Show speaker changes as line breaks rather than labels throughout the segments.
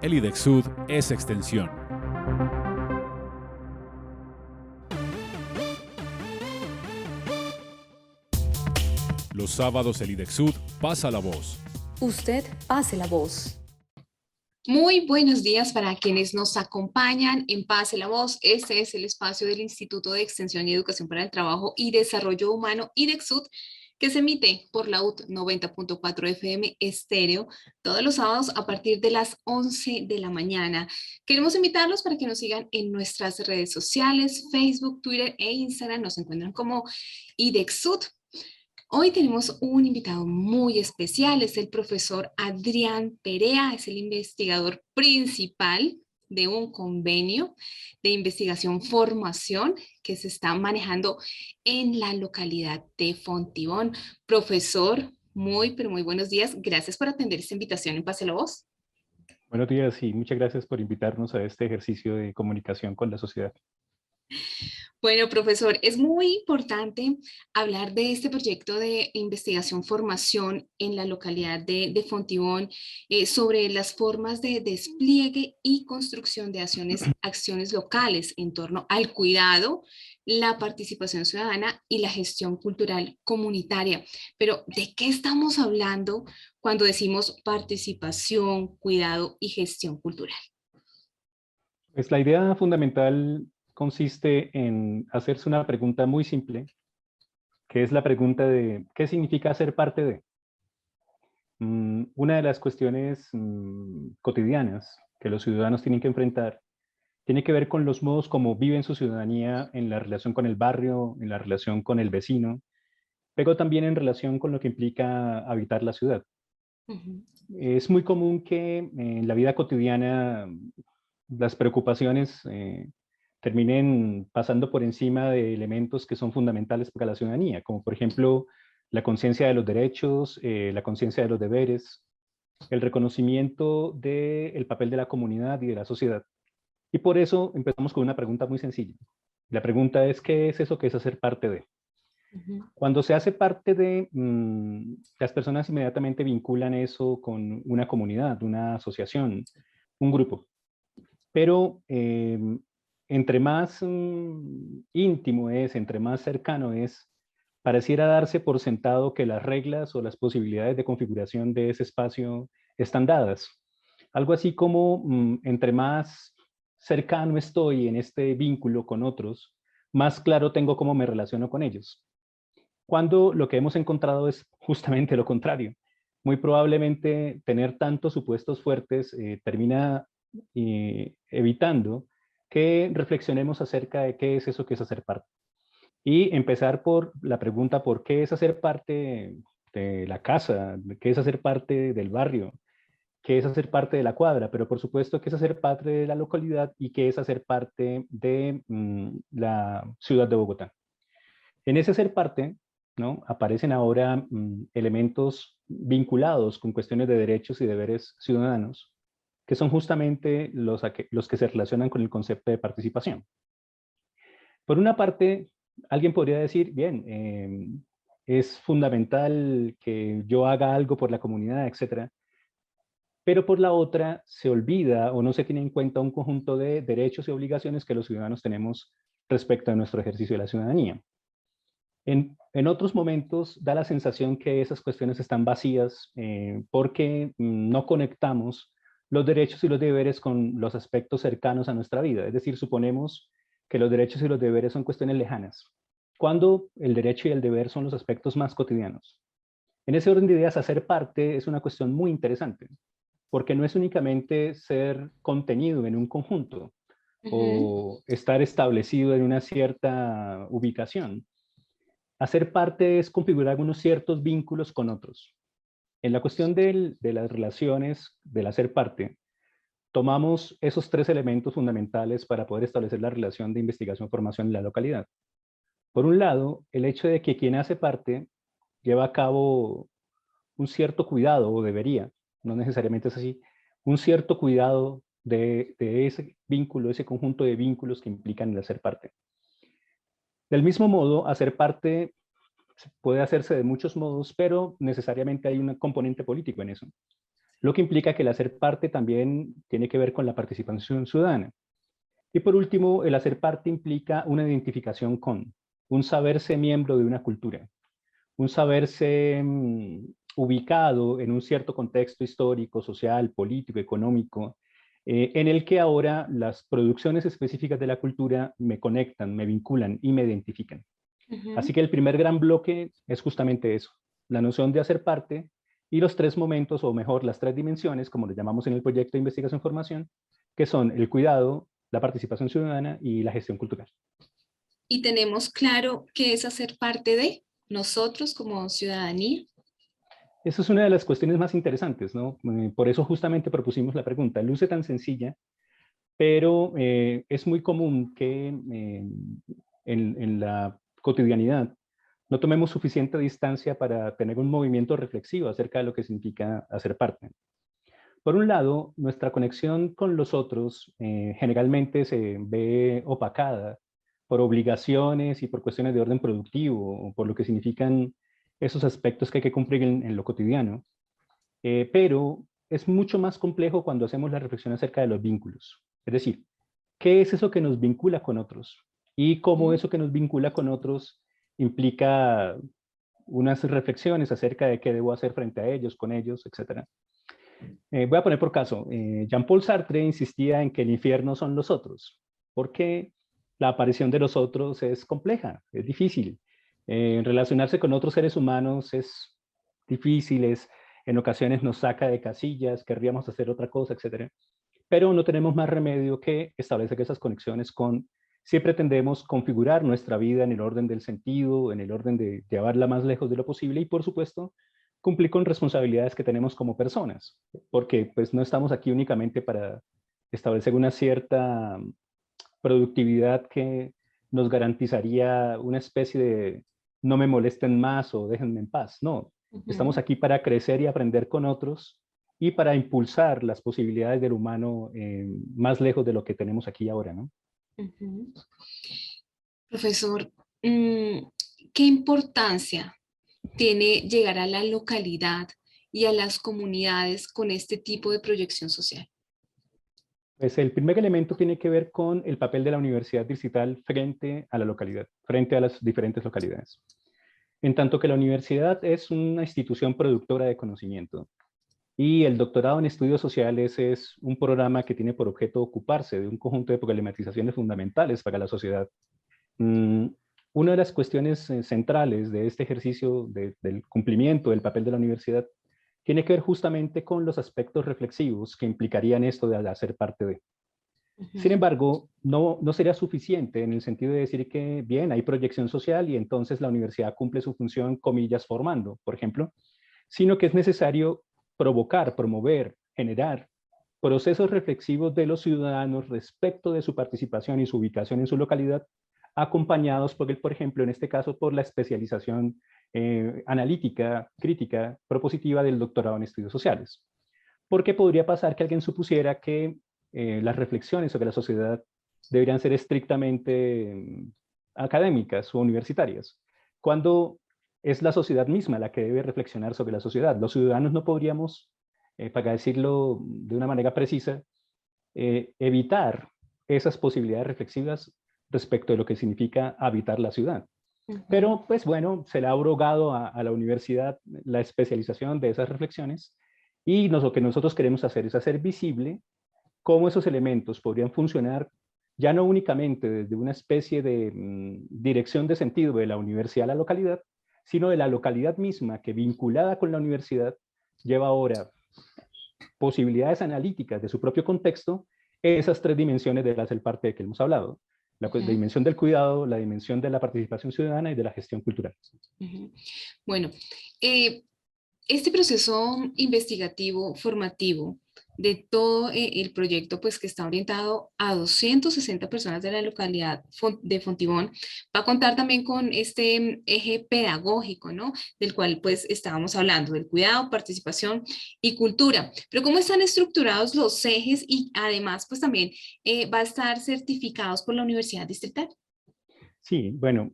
El IDEXUD es extensión. Los sábados el IDEXUD pasa la voz.
Usted pase la voz.
Muy buenos días para quienes nos acompañan en Pase la Voz. Este es el espacio del Instituto de Extensión y Educación para el Trabajo y Desarrollo Humano, IDEXUD, que se emite por la UT 90.4 FM estéreo todos los sábados a partir de las 11 de la mañana. Queremos invitarlos para que nos sigan en nuestras redes sociales, Facebook, Twitter e Instagram. Nos encuentran como IDEXUD. Hoy tenemos un invitado muy especial, es el profesor Adrián Perea, es el investigador principal de un convenio de investigación-formación que se está manejando en la localidad de Fontibón. Profesor, pero muy buenos días. Gracias por atender esta invitación en Pase la Voz.
Buenos días y muchas gracias por invitarnos a este ejercicio de comunicación con la sociedad.
Bueno, profesor, es muy importante hablar de este proyecto de investigación-formación en la localidad de Fontibón sobre las formas de despliegue y construcción de acciones locales en torno al cuidado, la participación ciudadana y la gestión cultural comunitaria. Pero, ¿de qué estamos hablando cuando decimos participación, cuidado y gestión cultural?
Pues la idea fundamental consiste en hacerse una pregunta muy simple, que es la pregunta de ¿qué significa ser parte de? Una de las cuestiones cotidianas que los ciudadanos tienen que enfrentar tiene que ver con los modos como viven su ciudadanía en la relación con el barrio, en la relación con el vecino, pero también en relación con lo que implica habitar la ciudad.
Uh-huh.
Es muy común que en la vida cotidiana las preocupaciones terminen pasando por encima de elementos que son fundamentales para la ciudadanía, como por ejemplo la conciencia de los derechos, la conciencia de los deberes, el reconocimiento del papel de la comunidad y de la sociedad. Y por eso empezamos con una pregunta muy sencilla. La pregunta es, ¿qué es eso que es hacer parte de?
Uh-huh.
Cuando se hace parte de, las personas inmediatamente vinculan eso con una comunidad, una asociación, un grupo. Pero entre más íntimo es, entre más cercano es, pareciera darse por sentado que las reglas o las posibilidades de configuración de ese espacio están dadas. Algo así como entre más cercano estoy en este vínculo con otros, más claro tengo cómo me relaciono con ellos. Cuando lo que hemos encontrado es justamente lo contrario. Muy probablemente tener tantos supuestos fuertes termina evitando que reflexionemos acerca de qué es eso que es hacer parte. Y empezar por la pregunta, ¿por qué es hacer parte de la casa? ¿Qué es hacer parte del barrio? ¿Qué es hacer parte de la cuadra? Pero por supuesto, ¿qué es hacer parte de la localidad? ¿Y qué es hacer parte de la ciudad de Bogotá? En ese ser parte, ¿no? Aparecen ahora elementos vinculados con cuestiones de derechos y deberes ciudadanos, que son justamente los que se relacionan con el concepto de participación. Por una parte, alguien podría decir, bien, es fundamental que yo haga algo por la comunidad, etcétera, pero por la otra se olvida o no se tiene en cuenta un conjunto de derechos y obligaciones que los ciudadanos tenemos respecto a nuestro ejercicio de la ciudadanía. En otros momentos da la sensación que esas cuestiones están vacías porque no conectamos los derechos y los deberes con los aspectos cercanos a nuestra vida. Es decir, suponemos que los derechos y los deberes son cuestiones lejanas, cuando el derecho y el deber son los aspectos más cotidianos. En ese orden de ideas, hacer parte es una cuestión muy interesante, porque no es únicamente ser contenido en un conjunto o estar establecido en una cierta ubicación. Hacer parte es configurar algunos ciertos vínculos con otros. En la cuestión de las relaciones, del hacer parte, tomamos esos tres elementos fundamentales para poder establecer la relación de investigación-formación en la localidad. Por un lado, el hecho de que quien hace parte lleva a cabo un cierto cuidado, o debería, no necesariamente es así, un cierto cuidado de ese vínculo, ese conjunto de vínculos que implican el hacer parte. Del mismo modo, hacer parte puede hacerse de muchos modos, pero necesariamente hay un componente político en eso. lo que implica que el hacer parte también tiene que ver con la participación ciudadana. Y por último, el hacer parte implica una identificación con, un saberse miembro de una cultura, un saberse ubicado en un cierto contexto histórico, social, político, económico, en el que ahora las producciones específicas de la cultura me conectan, me vinculan y me identifican. Así que el primer gran bloque es justamente eso, la noción de hacer parte y los tres momentos, o mejor, las tres dimensiones, como le llamamos en el proyecto de investigación-formación, que son el cuidado, la participación ciudadana y la gestión cultural.
Y tenemos claro qué es hacer parte de nosotros como ciudadanía.
Esa es una de las cuestiones más interesantes, ¿no? Por eso justamente propusimos la pregunta. Luce tan sencilla, pero es muy común que en la cotidianidad no tomemos suficiente distancia para tener un movimiento reflexivo acerca de lo que significa hacer parte. Por un lado, nuestra conexión con los otros generalmente se ve opacada por obligaciones y por cuestiones de orden productivo, o por lo que significan esos aspectos que hay que cumplir en lo cotidiano. Pero es mucho más complejo cuando hacemos la reflexión acerca de los vínculos. Es decir, ¿qué es eso que nos vincula con otros? Y cómo eso que nos vincula con otros implica unas reflexiones acerca de qué debo hacer frente a ellos, con ellos, etc. Voy a poner por caso, Jean-Paul Sartre insistía en que el infierno son los otros, porque la aparición de los otros es compleja, es difícil. Relacionarse con otros seres humanos es difícil, en ocasiones nos saca de casillas, querríamos hacer otra cosa, etc. Pero no tenemos más remedio que establecer esas conexiones con, si pretendemos configurar nuestra vida en el orden del sentido, en el orden de llevarla más lejos de lo posible y, por supuesto, cumplir con responsabilidades que tenemos como personas, porque pues no estamos aquí únicamente para establecer una cierta productividad que nos garantizaría una especie de no me molesten más o déjenme en paz. No, estamos aquí para crecer y aprender con otros y para impulsar las posibilidades del humano más lejos de lo que tenemos aquí ahora, ¿no?
Profesor, ¿qué importancia tiene llegar a la localidad y a las comunidades con este tipo de proyección social?
Pues el primer elemento tiene que ver con el papel de la universidad distrital frente a la localidad, frente a las diferentes localidades. En tanto que la universidad es una institución productora de conocimiento y el doctorado en estudios sociales es un programa que tiene por objeto ocuparse de un conjunto de problematizaciones fundamentales para la sociedad. Una de las cuestiones centrales de este ejercicio del cumplimiento del papel de la universidad tiene que ver justamente con los aspectos reflexivos que implicarían esto de hacer parte de. Sin embargo, no sería suficiente en el sentido de decir que, bien, hay proyección social y entonces la universidad cumple su función, comillas, formando, por ejemplo, sino que es necesario provocar, promover, generar procesos reflexivos de los ciudadanos respecto de su participación y su ubicación en su localidad, acompañados, por ejemplo, en este caso, por la especialización analítica, crítica, propositiva del doctorado en estudios sociales. Porque podría pasar que alguien supusiera que las reflexiones sobre la sociedad deberían ser estrictamente académicas o universitarias, cuando es la sociedad misma la que debe reflexionar sobre la sociedad. Los ciudadanos no podríamos, para decirlo de una manera precisa, evitar esas posibilidades reflexivas respecto de lo que significa habitar la ciudad. Pero, pues bueno, se le ha abrogado a la universidad la especialización de esas reflexiones y lo que nosotros queremos hacer es hacer visible cómo esos elementos podrían funcionar ya no únicamente desde una especie de dirección de sentido de la universidad a la localidad, sino de la localidad misma que vinculada con la universidad lleva ahora posibilidades analíticas de su propio contexto, esas tres dimensiones de las del parte de que hemos hablado. La dimensión del cuidado, la dimensión de la participación ciudadana y de la gestión cultural.
Bueno, este proceso investigativo, formativo, de todo el proyecto, pues que está orientado a 260 personas de la localidad de Fontibón, va a contar también con este eje pedagógico, ¿no? Del cual pues estábamos hablando, del cuidado, participación y cultura. Pero ¿cómo están estructurados los ejes y además pues también va a estar certificados por la Universidad Distrital?
Sí, bueno,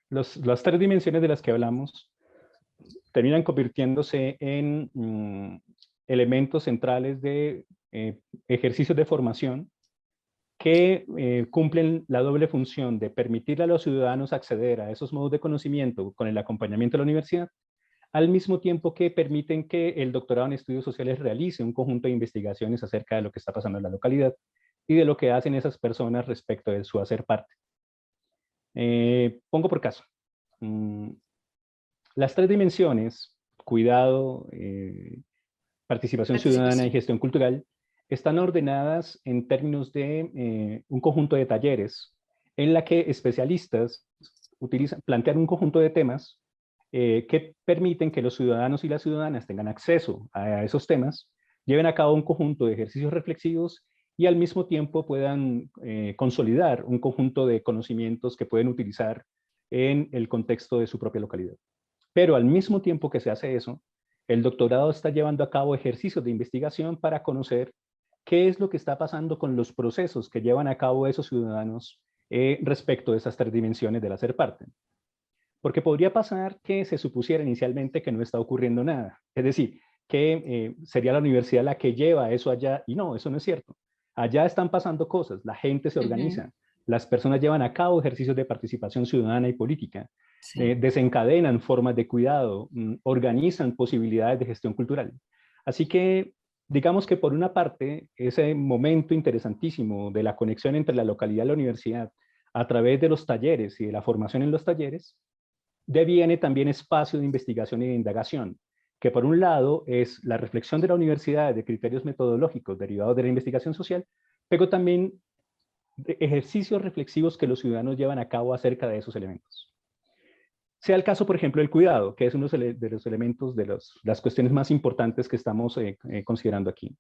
las tres dimensiones de las que hablamos terminan convirtiéndose en elementos centrales de ejercicios de formación que cumplen la doble función de permitirle a los ciudadanos acceder a esos modos de conocimiento con el acompañamiento de la universidad, al mismo tiempo que permiten que el doctorado en estudios sociales realice un conjunto de investigaciones acerca de lo que está pasando en la localidad y de lo que hacen esas personas respecto de su hacer parte. Pongo por caso. Las tres dimensiones, cuidado, participación ciudadana y gestión cultural, están ordenadas en términos de un conjunto de talleres en la que especialistas plantean un conjunto de temas que permiten que los ciudadanos y las ciudadanas tengan acceso a esos temas, lleven a cabo un conjunto de ejercicios reflexivos y al mismo tiempo puedan consolidar un conjunto de conocimientos que pueden utilizar en el contexto de su propia localidad. Pero al mismo tiempo que se hace eso, el doctorado está llevando a cabo ejercicios de investigación para conocer qué es lo que está pasando con los procesos que llevan a cabo esos ciudadanos respecto de esas tres dimensiones del hacer parte. Porque podría pasar que se supusiera inicialmente que no está ocurriendo nada. Es decir, que sería la universidad la que lleva eso allá, y no, eso no es cierto. Allá están pasando cosas, la gente se organiza, las personas llevan a cabo ejercicios de participación ciudadana y política, desencadenan formas de cuidado, organizan posibilidades de gestión cultural. Así que, digamos que por una parte, ese momento interesantísimo de la conexión entre la localidad y la universidad a través de los talleres y de la formación en los talleres, deviene también espacio de investigación y de indagación, que por un lado es la reflexión de la universidad de criterios metodológicos derivados de la investigación social, pero también de ejercicios reflexivos que los ciudadanos llevan a cabo acerca de esos elementos. Sea el caso, por ejemplo, del cuidado, que es uno de los elementos de las cuestiones más importantes que estamos considerando aquí.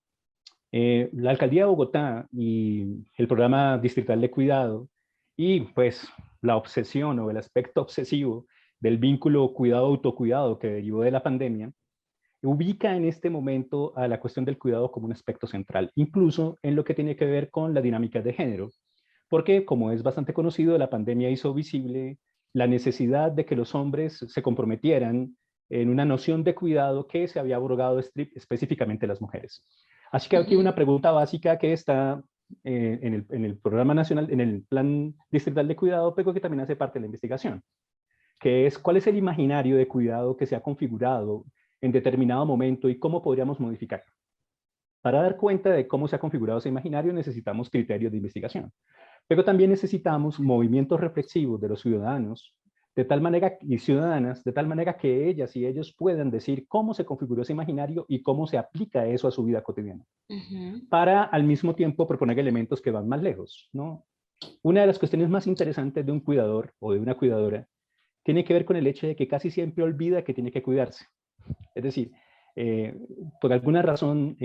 La Alcaldía de Bogotá y el Programa Distrital de Cuidado y pues la obsesión o el aspecto obsesivo del vínculo cuidado-autocuidado que derivó de la pandemia, ubica en este momento a la cuestión del cuidado como un aspecto central, incluso en lo que tiene que ver con la dinámica de género, porque como es bastante conocido, la pandemia hizo visible la necesidad de que los hombres se comprometieran en una noción de cuidado que se había abrogado específicamente a las mujeres. Así que aquí una pregunta básica que está en el programa nacional, en el plan distrital de cuidado, pero que también hace parte de la investigación, que es cuál es el imaginario de cuidado que se ha configurado en determinado momento y cómo podríamos modificarlo. Para dar cuenta de cómo se ha configurado ese imaginario necesitamos criterios de investigación, pero también necesitamos movimientos reflexivos de los ciudadanos de tal manera, y ciudadanas, de tal manera que ellas y ellos puedan decir cómo se configuró ese imaginario y cómo se aplica eso a su vida cotidiana, para al mismo tiempo proponer elementos que van más lejos, ¿no? Una de las cuestiones más interesantes de un cuidador o de una cuidadora tiene que ver con el hecho de que casi siempre olvida que tiene que cuidarse. Es decir, por alguna razón,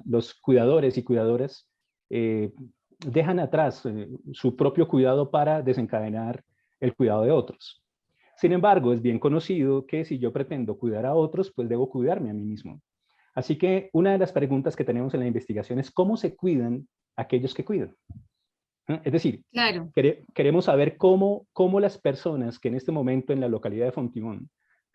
los cuidadores y cuidadoras dejan atrás su propio cuidado para desencadenar el cuidado de otros. Sin embargo, es bien conocido que si yo pretendo cuidar a otros, pues debo cuidarme a mí mismo. Así que una de las preguntas que tenemos en la investigación es cómo se cuidan aquellos que cuidan. Es decir, queremos saber cómo las personas que en este momento en la localidad de Fontibón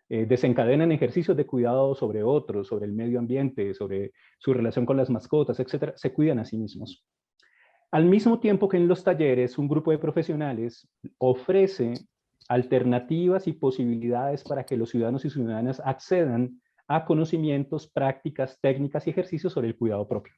desencadenan ejercicios de cuidado sobre otros, sobre el medio ambiente, sobre su relación con las mascotas, etcétera, se cuidan a sí mismos. Al mismo tiempo que en los talleres un grupo de profesionales ofrece alternativas y posibilidades para que los ciudadanos y ciudadanas accedan a conocimientos, prácticas, técnicas y ejercicios sobre el cuidado propio.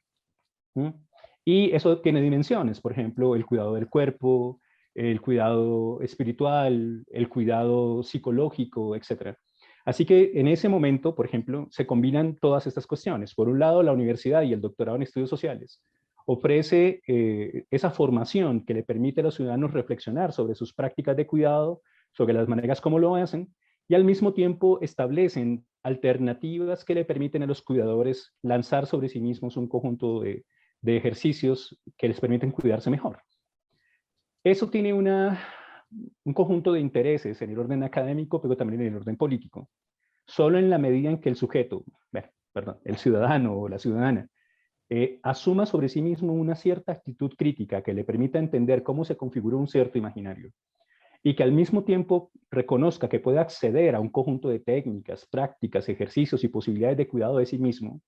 Y eso tiene dimensiones, por ejemplo, el cuidado del cuerpo, el cuidado espiritual, el cuidado psicológico, etc. Así que en ese momento, por ejemplo, se combinan todas estas cuestiones. Por un lado, la universidad y el doctorado en estudios sociales ofrece esa formación que le permite a los ciudadanos reflexionar sobre sus prácticas de cuidado, sobre las maneras como lo hacen, y al mismo tiempo establecen alternativas que le permiten a los cuidadores lanzar sobre sí mismos un conjunto de ejercicios que les permiten cuidarse mejor. Eso tiene un conjunto de intereses en el orden académico, pero también en el orden político. Solo en la medida en que el sujeto, el ciudadano o la ciudadana, asuma sobre sí mismo una cierta actitud crítica que le permita entender cómo se configuró un cierto imaginario y que al mismo tiempo reconozca que puede acceder a un conjunto de técnicas, prácticas, ejercicios y posibilidades de cuidado de sí mismo,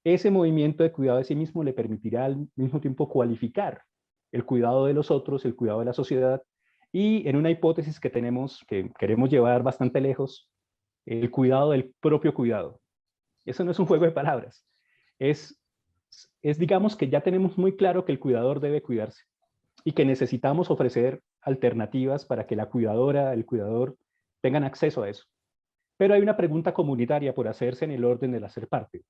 ese movimiento de cuidado de sí mismo le permitirá al mismo tiempo cualificar el cuidado de los otros, el cuidado de la sociedad, y en una hipótesis que tenemos, que queremos llevar bastante lejos, el cuidado del propio cuidado. Eso no es un juego de palabras, es, digamos que ya tenemos muy claro que el cuidador debe cuidarse y que necesitamos ofrecer alternativas para que la cuidadora, el cuidador tengan acceso a eso. Pero hay una pregunta comunitaria por hacerse en el orden del hacer parte,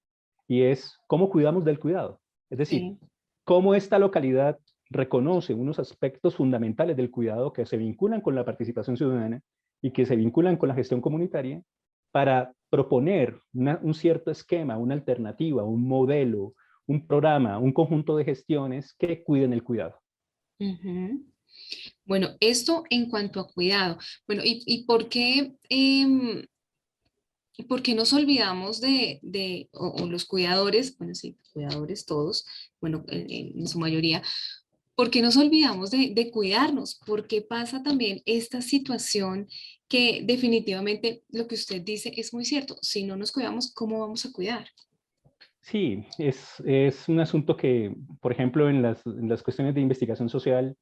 y es ¿cómo cuidamos del cuidado? Es decir,
Sí.
cómo esta localidad reconoce unos aspectos fundamentales del cuidado que se vinculan con la participación ciudadana y que se vinculan con la gestión comunitaria para proponer un cierto esquema, una alternativa, un modelo, un programa, un conjunto de gestiones que cuiden el cuidado.
Ujú. Bueno, esto en cuanto a cuidado. Bueno, ¿y por qué nos olvidamos o los cuidadores, bueno, sí, cuidadores todos, bueno, en su mayoría, por qué nos olvidamos de cuidarnos? ¿Por qué pasa también esta situación que definitivamente lo que usted dice es muy cierto? Si no nos cuidamos, ¿cómo vamos a cuidar?
Sí, es un asunto que, por ejemplo, en las cuestiones de investigación social,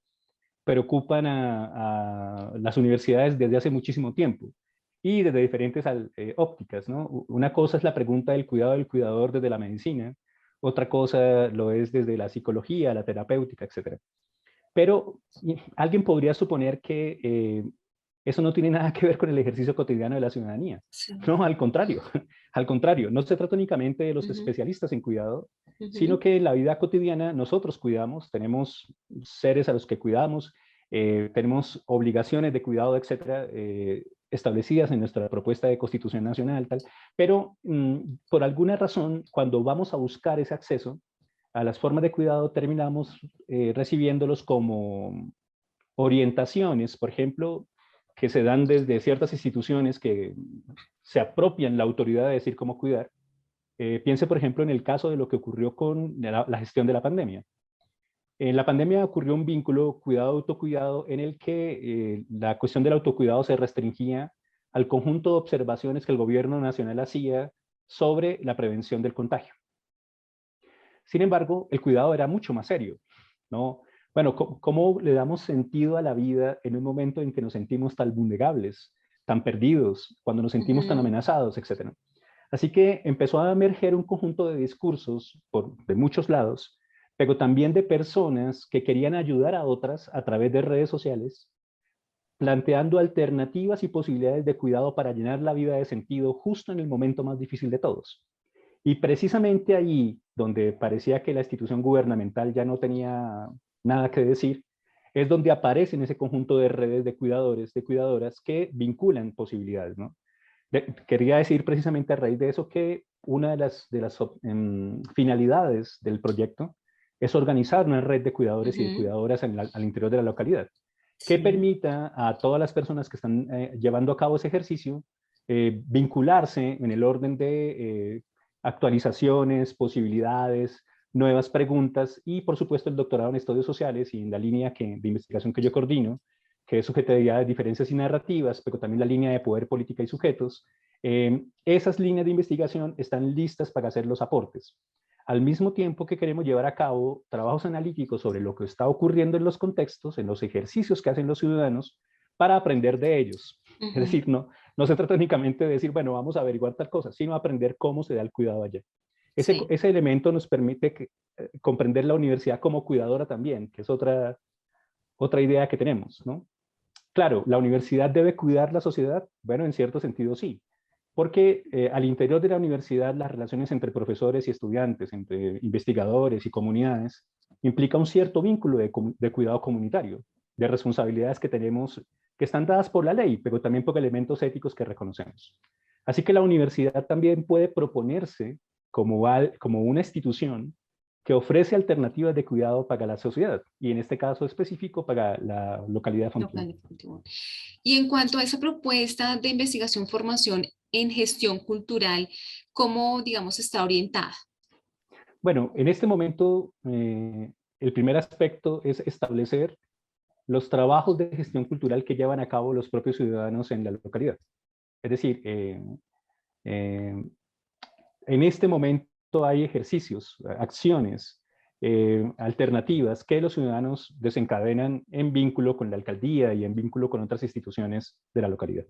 preocupan a las universidades desde hace muchísimo tiempo y desde diferentes ópticas, ¿no? Una cosa es la pregunta del cuidado del cuidador desde la medicina, otra cosa lo es desde la psicología, la terapéutica, etcétera. Pero alguien podría suponer que eso no tiene nada que ver con el ejercicio cotidiano de la ciudadanía.
Sí.
No, al contrario, al contrario, no se trata únicamente de los
Ujú,
especialistas en cuidado, sino
ujú,
que en la vida cotidiana nosotros cuidamos, tenemos seres a los que cuidamos, tenemos obligaciones de cuidado, etcétera, establecidas en nuestra propuesta de Constitución Nacional, tal, pero por alguna razón, cuando vamos a buscar ese acceso a las formas de cuidado, terminamos recibiéndolos como orientaciones, por ejemplo, que se dan desde ciertas instituciones que se apropian la autoridad de decir cómo cuidar. Piense, por ejemplo, en el caso de lo que ocurrió con la gestión de la pandemia. En la pandemia ocurrió un vínculo cuidado-autocuidado en el que la cuestión del autocuidado se restringía al conjunto de observaciones que el gobierno nacional hacía sobre la prevención del contagio. Sin embargo, el cuidado era mucho más serio, ¿no? Bueno, ¿cómo le damos sentido a la vida en un momento en que nos sentimos tan vulnerables, tan perdidos, cuando nos sentimos tan
ujú,
amenazados, etcétera? Así que empezó a emerger un conjunto de discursos de muchos lados, pero también de personas que querían ayudar a otras a través de redes sociales, planteando alternativas y posibilidades de cuidado para llenar la vida de sentido justo en el momento más difícil de todos. Y precisamente allí, donde parecía que la institución gubernamental ya no tenía nada que decir, es donde aparecen ese conjunto de redes de cuidadores, de cuidadoras que vinculan posibilidades, ¿no? Quería decir precisamente a raíz de eso que una de las finalidades del proyecto es organizar una red de cuidadores y de
ujú.
cuidadoras al interior de la localidad, que
Sí.
permita a todas las personas que están llevando a cabo ese ejercicio vincularse en el orden de actualizaciones, posibilidades, nuevas preguntas y, por supuesto, el doctorado en estudios sociales y en la línea de investigación que yo coordino, que es subjetividad de diferencias y narrativas, pero también la línea de poder, política y sujetos. Esas líneas de investigación están listas para hacer los aportes. Al mismo tiempo que queremos llevar a cabo trabajos analíticos sobre lo que está ocurriendo en los contextos, en los ejercicios que hacen los ciudadanos, para aprender de ellos. Es
Ujú.
decir, no se trata únicamente de decir, bueno, vamos a averiguar tal cosa, sino aprender cómo se da el cuidado allá.
Sí.
Ese elemento nos permite comprender la universidad como cuidadora también, que es otra idea que tenemos, ¿no? Claro, ¿la universidad debe cuidar la sociedad? Bueno, en cierto sentido sí, porque al interior de la universidad las relaciones entre profesores y estudiantes, entre investigadores y comunidades, implica un cierto vínculo de cuidado comunitario, de responsabilidades que tenemos, que están dadas por la ley, pero también por elementos éticos que reconocemos. Así que la universidad también puede proponerse como una institución que ofrece alternativas de cuidado para la sociedad, y en este caso específico para la localidad de Fontibón.
Local de Fontibón. Y en cuanto a esa propuesta de investigación, formación en gestión cultural, ¿cómo, digamos, está orientada?
Bueno, en este momento, el primer aspecto es establecer los trabajos de gestión cultural que llevan a cabo los propios ciudadanos en la localidad. Es decir, eh, en este momento hay ejercicios, acciones alternativas que los ciudadanos desencadenan en vínculo con la alcaldía y en vínculo con otras instituciones de la localidad.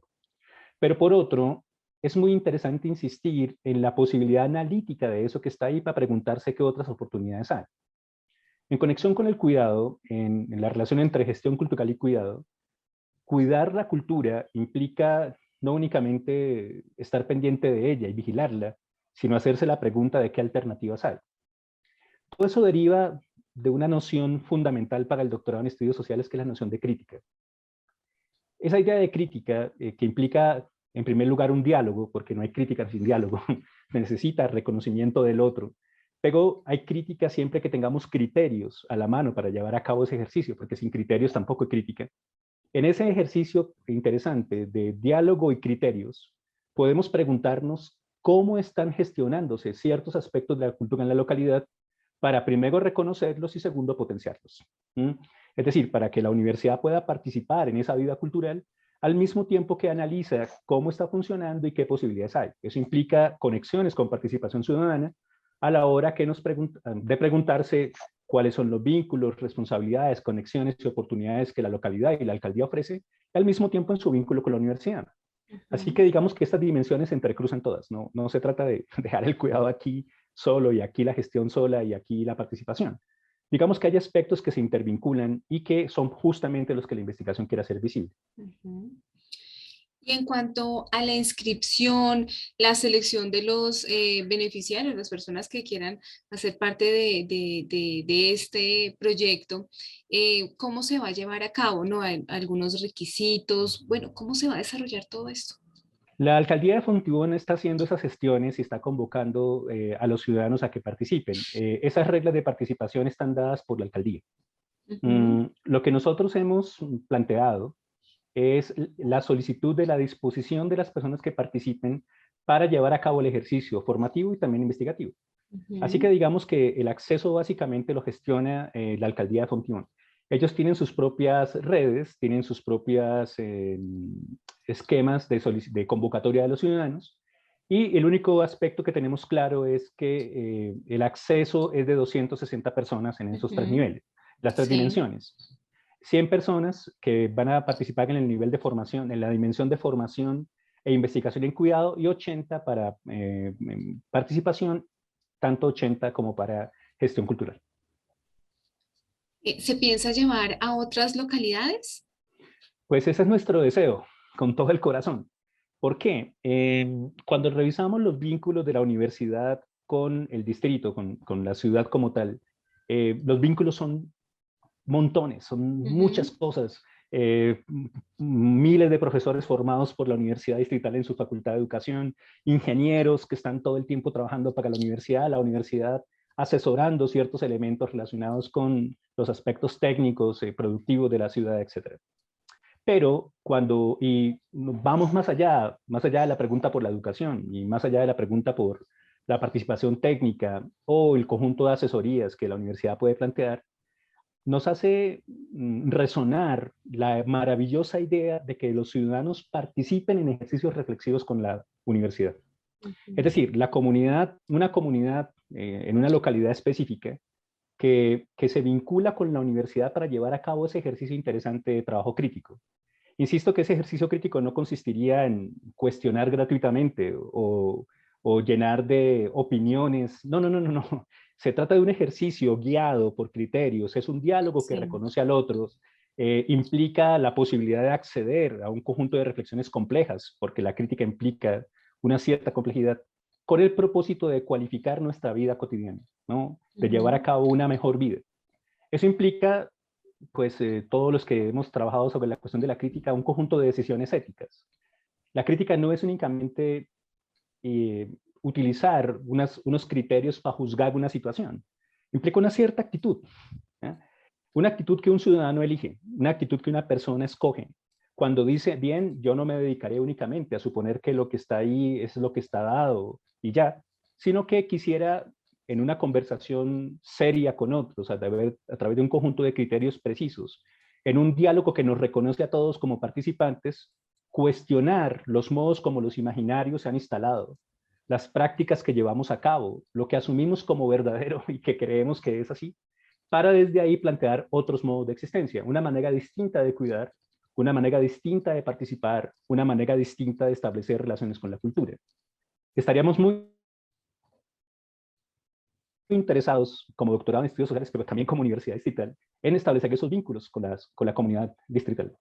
Pero por otro, es muy interesante insistir en la posibilidad analítica de eso que está ahí para preguntarse qué otras oportunidades hay. En conexión con el cuidado, en la relación entre gestión cultural y cuidado, cuidar la cultura implica no únicamente estar pendiente de ella y vigilarla, sino hacerse la pregunta de qué alternativas hay. Todo eso deriva de una noción fundamental para el doctorado en estudios sociales, que es la noción de crítica. Esa idea de crítica, que implica, en primer lugar, un diálogo, porque no hay crítica sin diálogo, necesita reconocimiento del otro, pero hay crítica siempre que tengamos criterios a la mano para llevar a cabo ese ejercicio, porque sin criterios tampoco hay crítica. En ese ejercicio interesante de diálogo y criterios, podemos preguntarnos cómo están gestionándose ciertos aspectos de la cultura en la localidad para primero reconocerlos y segundo potenciarlos. Es decir, para que la universidad pueda participar en esa vida cultural al mismo tiempo que analiza cómo está funcionando y qué posibilidades hay. Eso implica conexiones con participación ciudadana a la hora que de preguntarse cuáles son los vínculos, responsabilidades, conexiones y oportunidades que la localidad y la alcaldía ofrece, al mismo tiempo en su vínculo con la universidad. Así que digamos que estas dimensiones se entrecruzan todas, no se trata de dejar el cuidado aquí solo y aquí la gestión sola y aquí la participación. Digamos que hay aspectos que se intervinculan y que son justamente los que la investigación quiere hacer visible.
Y en cuanto a la inscripción, la selección de los beneficiarios, las personas que quieran hacer parte de este proyecto, ¿cómo se va a llevar a cabo? ¿No? ¿Hay algunos requisitos? Bueno, ¿cómo se va a desarrollar todo esto?
La alcaldía de Fontibón está haciendo esas gestiones y está convocando a los ciudadanos a que participen. Esas reglas de participación están dadas por la alcaldía. Lo que nosotros hemos planteado es la solicitud de la disposición de las personas que participen para llevar a cabo el ejercicio formativo y también investigativo. Así que digamos que el acceso básicamente lo gestiona la alcaldía de Fontibón. Ellos tienen sus propias redes, tienen sus propias esquemas de convocatoria de los ciudadanos, y el único aspecto que tenemos claro es que el acceso es de 260 personas en esos tres niveles, las tres dimensiones. 100 personas que van a participar en el nivel de formación, en la dimensión de formación e investigación en cuidado, y 80 para participación, tanto 80 como para gestión cultural.
¿Se piensa llevar a otras localidades?
Pues ese es nuestro deseo, con todo el corazón. ¿Por qué? Cuando revisamos los vínculos de la universidad con el distrito, con la ciudad como tal, los vínculos son montones, son muchas cosas. Miles de profesores formados por la Universidad Distrital en su Facultad de Educación, ingenieros que están todo el tiempo trabajando para la universidad asesorando ciertos elementos relacionados con los aspectos técnicos, productivos de la ciudad, etc. Pero y vamos más allá de la pregunta por la educación y más allá de la pregunta por la participación técnica o el conjunto de asesorías que la universidad puede plantear, nos hace resonar la maravillosa idea de que los ciudadanos participen en ejercicios reflexivos con la universidad. Es decir, una comunidad en una localidad específica que se vincula con la universidad para llevar a cabo ese ejercicio interesante de trabajo crítico. Insisto que ese ejercicio crítico no consistiría en cuestionar gratuitamente o llenar de opiniones. No. Se trata de un ejercicio guiado por criterios, es un diálogo que reconoce al otro, implica la posibilidad de acceder a un conjunto de reflexiones complejas, porque la crítica implica una cierta complejidad, con el propósito de cualificar nuestra vida cotidiana, ¿no? De llevar a cabo una mejor vida. Eso implica, pues, todos los que hemos trabajado sobre la cuestión de la crítica, un conjunto de decisiones éticas. La crítica no es únicamente utilizar unos criterios para juzgar una situación. Implica una cierta actitud, ¿eh? Una actitud que un ciudadano elige, una actitud que una persona escoge. Cuando dice, bien, yo no me dedicaré únicamente a suponer que lo que está ahí es lo que está dado y ya, sino que quisiera en una conversación seria con otros, a través de un conjunto de criterios precisos, en un diálogo que nos reconoce a todos como participantes, cuestionar los modos como los imaginarios se han instalado, las prácticas que llevamos a cabo, lo que asumimos como verdadero y que creemos que es así, para desde ahí plantear otros modos de existencia, una manera distinta de cuidar, una manera distinta de participar, una manera distinta de establecer relaciones con la cultura. Estaríamos muy interesados como doctorado en estudios sociales, pero también como universidad distrital, en establecer esos vínculos con la comunidad distrital.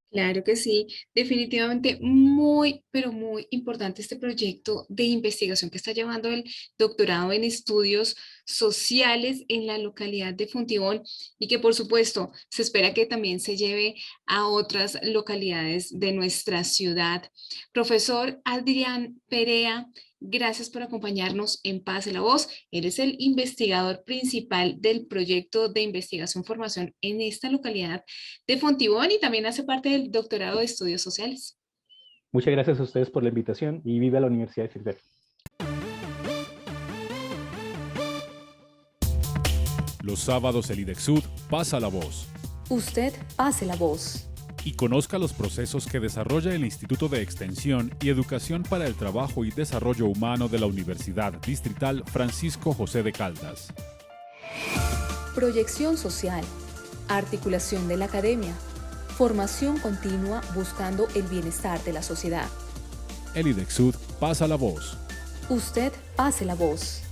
Claro que sí, definitivamente muy, pero muy importante este proyecto de investigación que está llevando el doctorado en estudios sociales en la localidad de Fontibón y que por supuesto se espera que también se lleve a otras localidades de nuestra ciudad. Profesor Adrián Perea, gracias por acompañarnos en Pase la Voz. Eres el investigador principal del proyecto de investigación-formación en esta localidad de Fontibón y también hace parte del doctorado de estudios sociales.
Muchas gracias a ustedes por la invitación y viva la Universidad de Silver.
Los sábados el IDEXUD pasa la voz
Usted pase la voz.
y conozca los procesos que desarrolla el Instituto de Extensión y Educación para el Trabajo y Desarrollo Humano de la Universidad Distrital Francisco José de Caldas.
Proyección social. Articulación de la academia. Formación continua buscando el bienestar de la sociedad.
El IDEXUD pasa la voz.
Usted pase la voz.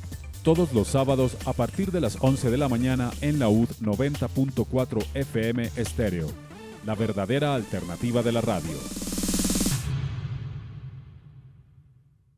Todos los sábados a partir de las 11 de la mañana en la UD 90.4 FM Estéreo. La verdadera alternativa de la radio.